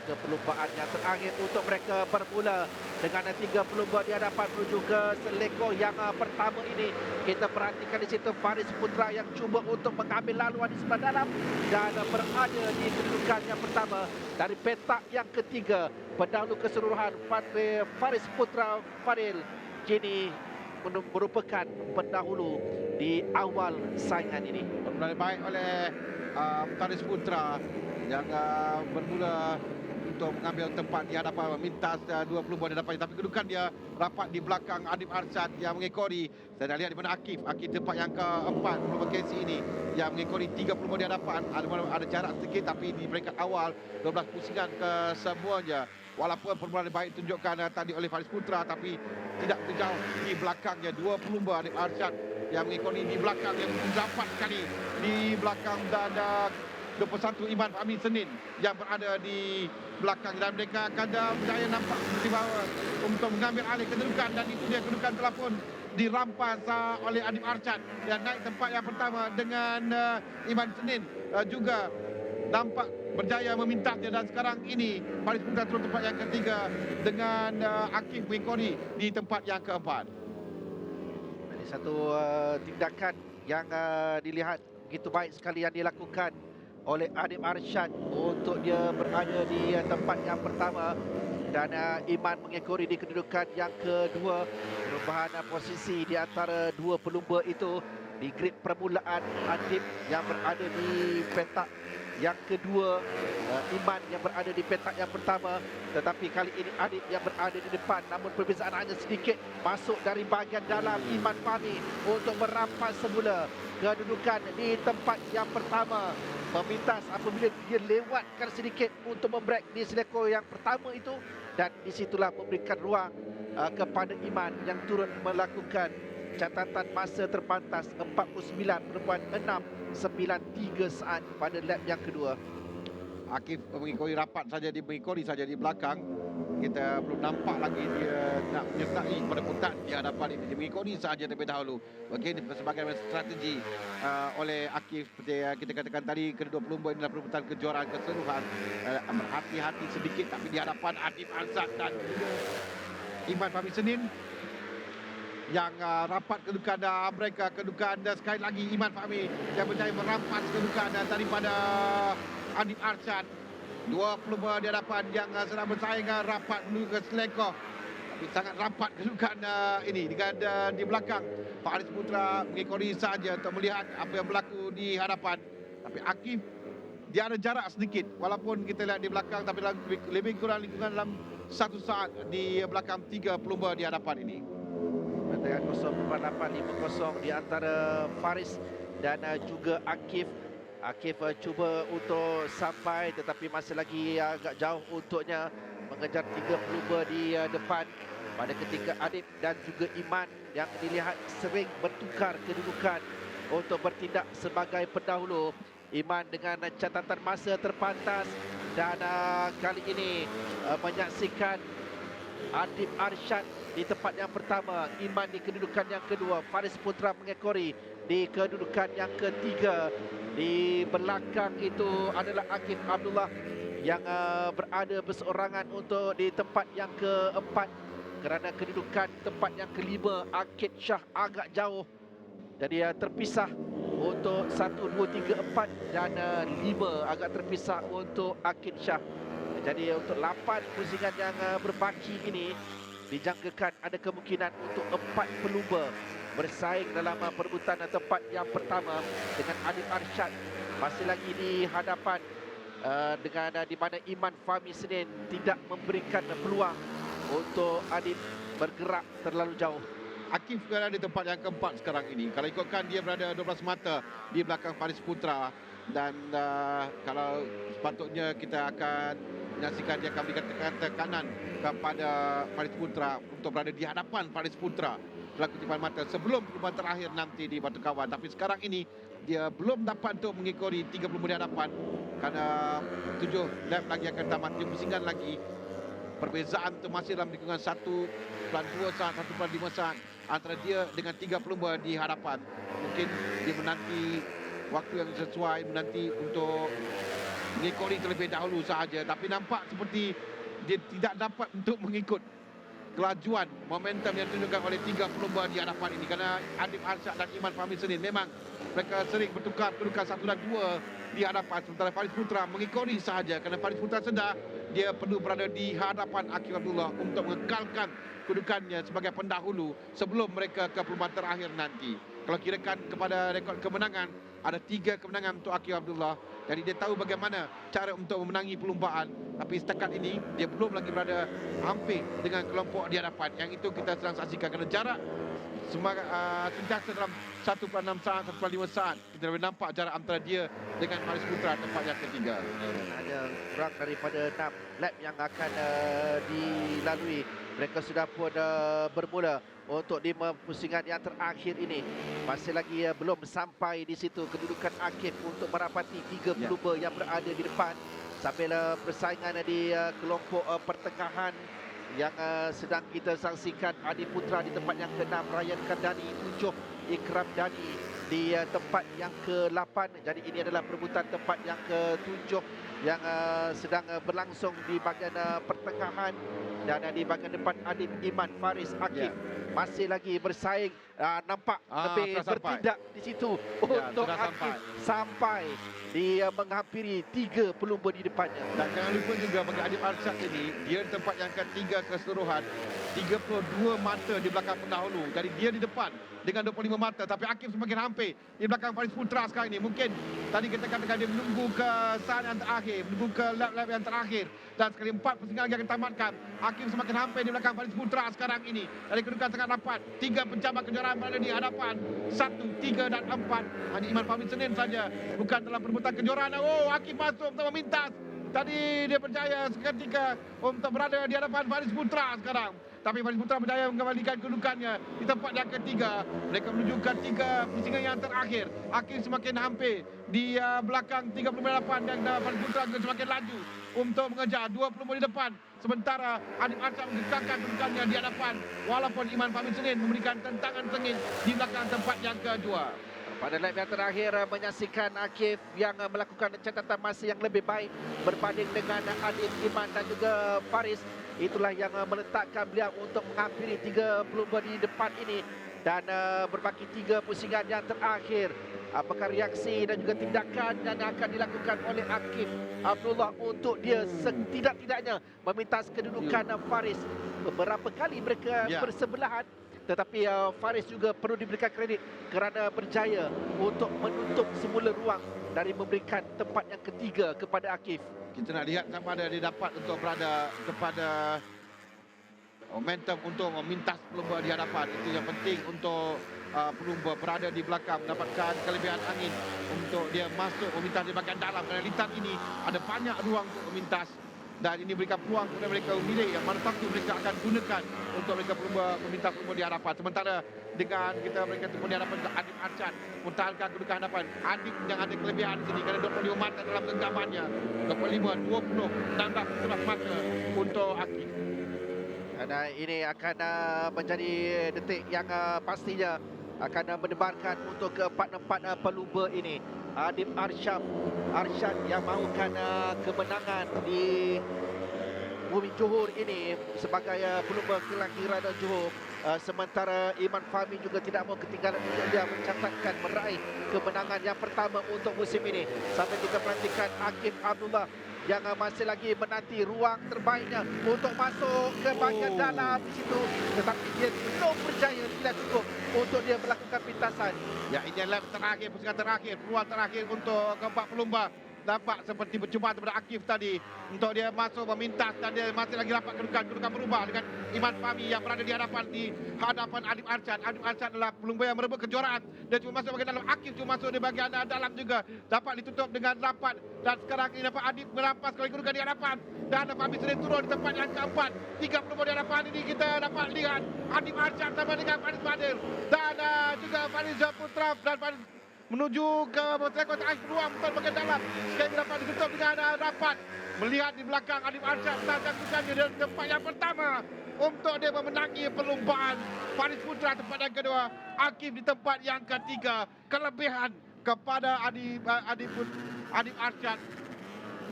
ke perlumbaan yang terakhir untuk mereka bermula dengan 3 pelumba di hadapan menuju ke selekor yang pertama ini. Kita perhatikan di situ Faris Putra yang cuba untuk mengambil laluan di sebelah dalam dan berada di kedudukan yang pertama dari petak yang ketiga. Pendahulu keseluruhan Faris Putra Fadil kini merupakan pendahulu di awal saingan ini. Bermain baik oleh Faris Putra yang bermula untuk mengambil tempat di hadapan memintas 20 buah di hadapan, tapi kedudukan dia rapat di belakang Adib Arsyad yang mengekori. Saya dah lihat di mana Akif tempat yang keempat pelumba KC ini yang mengekori 30 buah di hadapan. Ada jarak sedikit tapi di peringkat awal 12 pusingan ke semuanya. Walaupun permulaan baik tunjukkan tadi oleh Faris Putra, tapi tidak terjauh di belakangnya 2 pelumba Adib Arsyad yang mengekori di belakang yang dapat sekali di belakang dan 21 Iman Fahmi Senin yang berada di belakang, dan mereka akan berjaya nampak di bawah untuk mengambil alih kedudukan, dan itu dia kedudukan telah pun dirampas oleh Adib Arsyad yang naik tempat yang pertama dengan Iman Senin juga nampak berjaya memintasnya, dan sekarang ini Faris Putra turun tempat yang ketiga dengan Akif mengekori di tempat yang keempat. Ada satu tindakan yang dilihat begitu baik sekali yang dilakukan oleh Adib Arsyad untuk dia berada di tempat yang pertama, dan Iman mengekori di kedudukan yang kedua. Perubahan posisi di antara dua pelumba itu di grid permulaan, Adib yang berada di petak yang kedua, Iman yang berada di petak yang pertama. Tetapi kali ini Adib yang berada di depan, namun perbezaan hanya sedikit. Masuk dari bahagian dalam Iman Fahmi untuk merampas semula kedudukan di tempat yang pertama. Memintas apabila dia lewatkan sedikit untuk membrek di selekor yang pertama itu, dan disitulah memberikan ruang kepada Iman yang turut melakukan catatan masa terpantas 49.693 saat pada lap yang kedua. Akif mengikori rapat saja, mengikori saja di belakang. Kita belum nampak lagi dia nak menyertai pada putar di hadapan ini. Dia mengikori saja terlebih dahulu. Mungkin sebagai strategi oleh Akif seperti kita katakan tadi, kedua pelumba ini adalah perebutan kejuaraan keseluruhan. Berhati-hati sedikit tapi di hadapan Adib Arsyad dan Iman Fahmi Senin yang rapat kedudukan mereka. Kedudukan sekali lagi Iman Fahmi yang berjaya merampas kedudukan daripada Adib Arsyad. Dua pelumba di hadapan yang sedang bersaing rapat menuju ke selekor, tapi sangat rapat kedudukan ini dengan di belakang Faris Putra mengekori saja untuk melihat apa yang berlaku di hadapan. Tapi Akif dia ada jarak sedikit, walaupun kita lihat di belakang, tapi lebih kurang lingkungan dalam 1 saat di belakang 3 pelumba di hadapan ini. Dengan 0.850 di antara Faris dan juga Akif. Akif cuba untuk sampai, tetapi masih lagi agak jauh untuknya mengejar 3 pelumba di depan. Pada ketika Adib dan juga Iman yang dilihat sering bertukar kedudukan untuk bertindak sebagai pendahulu. Iman dengan catatan masa terpantas, dan kali ini menyaksikan Adib Arsyad di tempat yang pertama, Iman di kedudukan yang kedua, Faris Putra mengekori di kedudukan yang ketiga. Di belakang itu adalah Akif Abdullah yang berada berseorangan untuk di tempat yang keempat, kerana kedudukan tempat yang kelima Akid Shah agak jauh. Jadi terpisah untuk 1, 2, 3, 4 dan 5 agak terpisah untuk Akid Shah. Jadi untuk 8 pusingan yang berbaki ini dijangkakan ada kemungkinan untuk 4 pelumba bersaing dalam perebutan tempat yang pertama dengan Adib Arsyad masih lagi di hadapan, dengan di mana Iman Fahmi Senin tidak memberikan peluang untuk Adib bergerak terlalu jauh. Akif berada di tempat yang keempat sekarang ini. Kalau ikutkan dia berada 12 mata di belakang Faris Putra, dan kalau sepatutnya kita akan menyaksikan dia akan berikan tekanan kepada Faris Putra untuk berada di hadapan Faris Putra selaku timpan mata sebelum perlumbaan terakhir nanti di Batu Kawan. Tapi sekarang ini dia belum dapat untuk mengekori 30 di hadapan kerana 7 lap lagi akan tamat, 7 pusingan lagi. Perbezaan itu masih dalam lingkungan 1.2 saat, 1.5 saat antara dia dengan 3 pelumba di hadapan. Mungkin dia menanti waktu yang sesuai, menanti untuk mengikori terlebih dahulu sahaja, tapi nampak seperti dia tidak dapat untuk mengikut kelajuan momentum yang ditunjukkan oleh tiga pelumba di hadapan ini, kerana Adib Arsyad dan Iman Fahmi Senin memang mereka sering bertukar kedudukan 1 dan 2 di hadapan, sementara Faris Putra mengikori sahaja kerana Faris Putra sedar dia perlu berada di hadapan Akif Abdullah untuk mengekalkan kedudukannya sebagai pendahulu sebelum mereka ke perlumbaan terakhir nanti. Kalau kirakan kepada rekod kemenangan, ada 3 kemenangan untuk Akif Abdullah. Jadi dia tahu bagaimana cara untuk memenangi perlumbaan. Tapi setakat ini dia belum lagi berada hampir dengan kelompok di hadapan. Yang itu kita sedang saksikan kerana jarak sentiasa dalam 1.6 saat, 1.5 saat. Kita boleh nampak jarak antara dia dengan Faris Putra tempat yang ketiga. Hanya kurang daripada 6 lap yang akan dilalui. Mereka sudah pun bermula untuk di pusingan yang terakhir ini. Masih lagi belum sampai di situ kedudukan Akif untuk merapati 3 pelumba yang berada di depan. Sambil persaingan di kelompok pertengahan yang sedang kita saksikan. Adi Putra di tempat yang ke-6, Ryan Kandani 7, Ikram Dani di tempat yang ke-8. Jadi ini adalah perebutan tempat yang ke-7 yang sedang berlangsung di bahagian pertengahan. Dan di bahagian depan Adib Iman Faris Akif masih lagi bersaing. Nampak lebih bertindak di situ untuk Akif sampai dia menghampiri 3 pelumba di depannya. Dan jangan lupa juga bagi Adib Arsyad ini, dia di tempat yang ketiga keseluruhan, 32 mata di belakang pendahulu. Jadi dia di depan dengan 25 mata, tapi Akif semakin hampir di belakang Faris Putra sekarang ini. Mungkin tadi kita katakan dia menunggu ke saat yang terakhir, menunggu ke lap-lap yang terakhir, dan sekali 4 pusingan lagi akan tamatkan. Akif semakin hampir di belakang Faris Putra sekarang ini. Dari kedudukan sangat rapat, 3 pencabar kejuaraan berada di hadapan, 1, 3 dan 4 hanya Iman Fahmi Senin saja bukan dalam perebutan kejuaraan. Oh, Akif masuk untuk memintas. Tadi dia berjaya seketika untuk berada di hadapan Faris Putra sekarang. Tapi Faris Putra berjaya mengembalikan kedudukannya di tempat yang ketiga. Mereka menunjukkan 3 pusingan yang terakhir. Akif semakin hampir di belakang 38 dan Faris Putra juga semakin laju untuk mengejar 20 di depan. Sementara Adib Arsyad mengekalkan kedudukannya di hadapan, walaupun Iman Fahmi Senin memberikan tentangan sengit di belakang tempat yang kedua. Pada lap yang terakhir menyaksikan Akif yang melakukan catatan masa yang lebih baik berbanding dengan Adib Iman dan juga Faris. Itulah yang meletakkan beliau untuk menghampiri 3 pelumba di depan ini. Dan berbaki 3 pusingan yang terakhir. Apakah reaksi dan juga tindakan yang akan dilakukan oleh Akif Abdullah untuk dia setidak-tidaknya memintas kedudukan Faris. Beberapa kali mereka bersebelahan, tetapi Faris juga perlu diberikan kredit kerana berjaya untuk menutup semula ruang dari memberikan tempat yang ketiga kepada Akif. Kita nak lihat sama ada dia dapat untuk berada kepada momentum untuk memintas pelumba di hadapan. Itu yang penting untuk pelumba berada di belakang mendapatkan kelebihan angin untuk dia masuk memintas di bahagian dalam. Kerana lintas ini ada banyak ruang untuk memintas. Dan ini berikan peluang kepada mereka memilih yang mana satu mereka akan gunakan untuk mereka meminta pelumba di hadapan. Sementara dengan kita mereka pelumba di hadapan juga Adib Arsyad mempertahankan kedudukan hadapan. Adib yang ada kelebihan sini kerana 25 mata dalam genggamannya. 25, 20, 16, 17 mata untuk Akif. Dan ini akan menjadi detik yang pastinya akan mendebarkan untuk keempat-empat pelumba ini. Adib Arsyad yang mahukan kemenangan di Bumi Johor ini sebagai pelumba kelahiran Johor. Sementara Iman Fahmi juga tidak mahu ketinggalan untuk dia mencatatkan meraih kemenangan yang pertama untuk musim ini. Sampai kita perhatikan Akif Abdullah yang masih lagi menanti ruang terbaiknya untuk masuk ke bahagian dalam di situ, tetapi dia belum berjaya, tidak cukup untuk dia melakukan pintasan. Ya, ini lap terakhir, pusingan terakhir, peluang terakhir untuk keempat pelumba. Nampak seperti bercuba daripada Akif tadi untuk dia masuk memintas, dan dia masih lagi dapat kedudukan berubah dengan Iman Fahmi yang berada di hadapan Adib Arsyad. Adib Arsyad adalah pelumba yang merebut kejuaraan. Dia cuma masuk bahagian dalam, Akif cuma masuk di bahagian dalam juga. Dapat ditutup dengan rapat, dan sekarang ini dapat Adib merampas kembali kedudukan di hadapan. Dan Fahmi sendiri turun di tempat yang keempat. 3 pelumba di hadapan ini kita dapat lihat Adib Arsyad sama dengan Faris Fadil dan juga Faris Putra dan Faris menuju ke rekod terakhir, peluang betul bagian dalam. Sekali dapat ditutup dengan rapat. Melihat di belakang Adib Arsyad menangkapkannya dari tempat yang pertama untuk dia memenangi perlumbaan. Faris Putra tempat yang kedua, Akif di tempat yang ketiga. Kelebihan kepada Adib Arsyad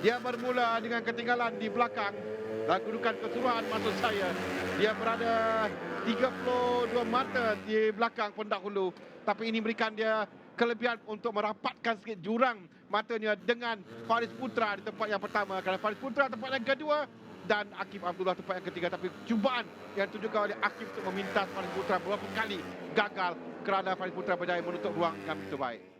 Dia bermula dengan ketinggalan di belakang dan kedudukan keseluruhan maksud saya. Dia berada 32 mata di belakang pendahulu. Tapi ini berikan dia kelebihan untuk merapatkan sikit jurang matanya dengan Faris Putra di tempat yang pertama. Kerana Faris Putra tempat yang kedua dan Akif Abdullah tempat yang ketiga. Tapi cubaan yang ditunjukkan oleh Akif untuk memintas Faris Putra beberapa kali gagal kerana Faris Putra berjaya menutup ruang yang begitu baik.